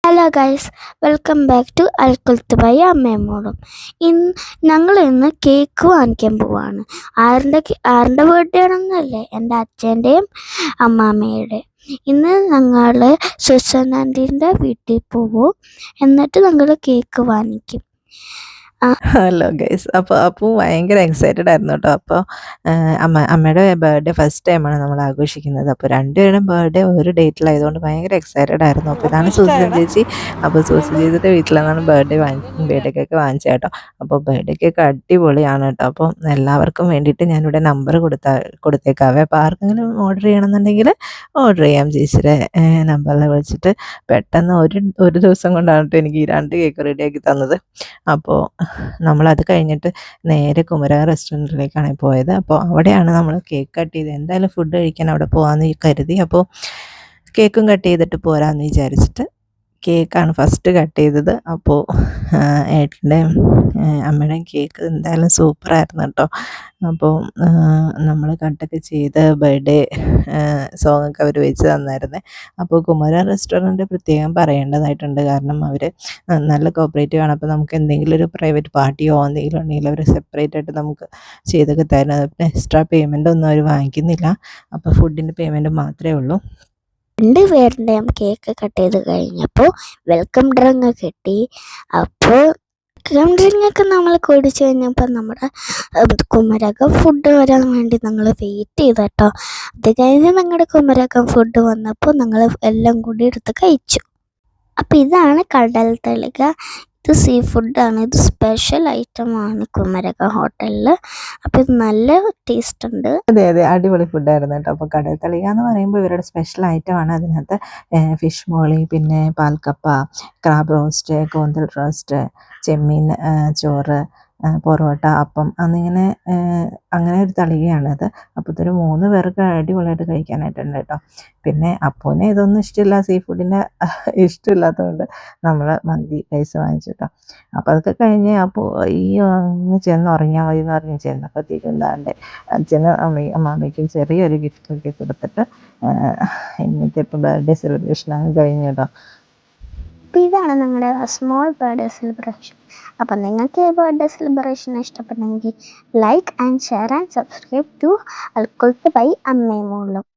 Hello guys, welcome back to അൽക്കുൽത്ത് by അമ്മയും മോളും. ഞങ്ങൾ ഇന്ന് കേക്ക് വാങ്ങിക്കാൻ പോവാണ്. ആരുടെ ബർത്ത്ഡേ ആണെന്നല്ലേ, എൻ്റെ അച്ഛൻ്റെയും അമ്മാമ്മയുടെയും. ഇന്ന് ഞങ്ങൾ സുസനാൻറ്റീൻ്റെ വീട്ടിൽ പോവും, എന്നിട്ട് ഞങ്ങൾ കേക്ക് വാങ്ങിക്കും. Hello guys. അപ്പോൾ ഭയങ്കര എക്സൈറ്റഡ് ആയിരുന്നു കേട്ടോ. അപ്പോൾ അമ്മയുടെ ബർത്ത്ഡേ ഫസ്റ്റ് ടൈമാണ് നമ്മൾ ആഘോഷിക്കുന്നത്. അപ്പോൾ രണ്ടുപേരും ബർത്ത്ഡേ ഒരു ഡേറ്റിലായതുകൊണ്ട് ഭയങ്കര എക്സൈറ്റഡ് ആയിരുന്നു. അപ്പോൾ ഇതാണ് സൂസൻ ചേച്ചി. അപ്പോൾ സൂസൻ ചേച്ചിയുടെ വീട്ടിൽ നിന്നാണ് ബർത്ത്ഡേ കേക്ക് വാങ്ങിച്ചത് കേട്ടോ. അപ്പോൾ ബർത്ത്ഡേ കേക്ക് അടിപൊളിയാണ് കേട്ടോ. അപ്പോൾ എല്ലാവർക്കും വേണ്ടിയിട്ട് ഞാനിവിടെ നമ്പർ കൊടുത്തേക്കാവേ. അപ്പോൾ ആർക്കെങ്കിലും ഓർഡർ ചെയ്യണമെന്നുണ്ടെങ്കിൽ ഓർഡർ ചെയ്യാം. ചേച്ചിയുടെ നമ്പറിൽ വിളിച്ചിട്ട് പെട്ടെന്ന് ഒരു ദിവസം കൊണ്ടാണ് കേട്ടോ എനിക്ക് ഈ 2 കേക്ക് റെഡിയാക്കി തന്നത്. അപ്പോൾ നമ്മളത് കഴിഞ്ഞിട്ട് നേരെ കുമരകം റെസ്റ്റോറൻറ്റിലേക്കാണ് പോയത്. അപ്പോൾ അവിടെയാണ് നമ്മൾ കേക്ക് കട്ട് ചെയ്ത് എന്തായാലും ഫുഡ് കഴിക്കാൻ അവിടെ പോകാമെന്ന് കരുതി. അപ്പോൾ കേക്കും കട്ട് ചെയ്തിട്ട് പോരാമെന്ന് വിചാരിച്ചിട്ട് കേക്കാണ് ഫസ്റ്റ് കട്ട് ചെയ്തത്. അപ്പോൾ ഏട്ടൻ്റെയും അമ്മയുടെയും കേക്ക് എന്തായാലും സൂപ്പറായിരുന്നു കേട്ടോ. അപ്പോൾ നമ്മൾ കട്ടൊക്കെ ചെയ്ത് ബർത്ത്ഡേ സോങ്ങൊക്കെ അവർ വെച്ച് തന്നായിരുന്നേ. അപ്പോൾ കുമരൻ റെസ്റ്റോറൻറ്റ് പ്രത്യേകം പറയേണ്ടതായിട്ടുണ്ട്, കാരണം അവർ നല്ല കോപ്പറേറ്റീവ് ആണ്. അപ്പോൾ നമുക്ക് എന്തെങ്കിലും ഒരു പ്രൈവറ്റ് പാർട്ടിയോ എന്തെങ്കിലും ഉണ്ടെങ്കിൽ അവർ സെപ്പറേറ്റ് ആയിട്ട് നമുക്ക് ചെയ്തൊക്കെ തരുന്നത്. പിന്നെ എക്സ്ട്രാ പേയ്മെൻ്റ് ഒന്നും അവർ വാങ്ങിക്കുന്നില്ല. അപ്പോൾ ഫുഡിൻ്റെ പേയ്മെൻറ്റ് മാത്രമേ ഉള്ളൂ. 2 പേരുടെയും കേക്ക് കട്ട് ചെയ്ത് കഴിഞ്ഞപ്പോൾ വെൽക്കം ഡ്രിങ്ക് കിട്ടി. അപ്പോൾ വെൽക്കം ഡ്രിങ്കൊക്കെ നമ്മൾ കുടിച്ചു കഴിഞ്ഞപ്പോൾ നമ്മുടെ കുമരകം ഫുഡ് വരാൻ വേണ്ടി ഞങ്ങൾ വെയിറ്റ് ചെയ്തു കേട്ടോ. അത് കഴിഞ്ഞ് ഞങ്ങളുടെ കുമരകം ഫുഡ് വന്നപ്പോൾ ഞങ്ങൾ എല്ലാം കൂടി എടുത്ത് കഴിച്ചു. അപ്പോൾ ഇതാണ് കടൽ തളിക. ഇത് സീ ഫുഡാണ്. ഇത് സ്പെഷ്യൽ ഐറ്റമാണ് കുമരകം ഹോട്ടലിൽ. അപ്പോൾ ഇത് നല്ല ടേസ്റ്റ് ഉണ്ട്. അതെ, അടിപൊളി ഫുഡായിരുന്നു കേട്ടോ. അപ്പോൾ കടൽ തളിക എന്ന് പറയുമ്പോൾ ഇവരുടെ സ്പെഷ്യൽ ഐറ്റമാണ്. അതിനകത്ത് ഫിഷ് മോളി, പിന്നെ പാൽക്കപ്പ, ക്രാബ് റോസ്റ്റ്, കൂന്തൽ റോസ്റ്റ്, ചെമ്മീൻ ചോറ്, പൊറോട്ട, അപ്പം അങ്ങനെ ഒരു തളികയാണത്. അപ്പോൾ ഇതൊരു 3 പേർക്ക് അടിപൊളിയായിട്ട് കഴിക്കാനായിട്ടുണ്ട് കേട്ടോ. പിന്നെ അപ്പൂനെ ഇതൊന്നും ഇഷ്ടമില്ല, സീ ഫുഡിൻ്റെ ഇഷ്ടമില്ലാത്തതുകൊണ്ട് നമ്മൾ മന്തി റൈസ് വാങ്ങിച്ചു കേട്ടോ. അപ്പോൾ അതൊക്കെ കഴിഞ്ഞ് അപ്പോൾ അങ്ങ് ചെന്ന് ഉറങ്ങിയാൽ മതി എന്ന് പറഞ്ഞ് ചെന്നപ്പോഴത്തേക്കും എന്താണ്ട് അച്ഛനും അമ്മാമ്മയ്ക്കും ചെറിയൊരു ഗിഫ്റ്റൊക്കെ കൊടുത്തിട്ട് ഇന്നത്തെ ഇപ്പോൾ ബർത്ത്ഡേ സെലിബ്രേഷനാണ് കഴിഞ്ഞു കേട്ടോ. അപ്പോൾ ഇതാണ് ഞങ്ങളുടെ സ്മോൾ ബർത്ത്ഡേ സെലിബ്രേഷൻ. അപ്പം നിങ്ങൾക്ക് ഈ ബർത്ത്ഡേ സെലിബ്രേഷൻ ഇഷ്ടപ്പെട്ടെങ്കിൽ like and share and subscribe to അൽക്കുൽത്ത് ബൈ അമ്മയും മോളും.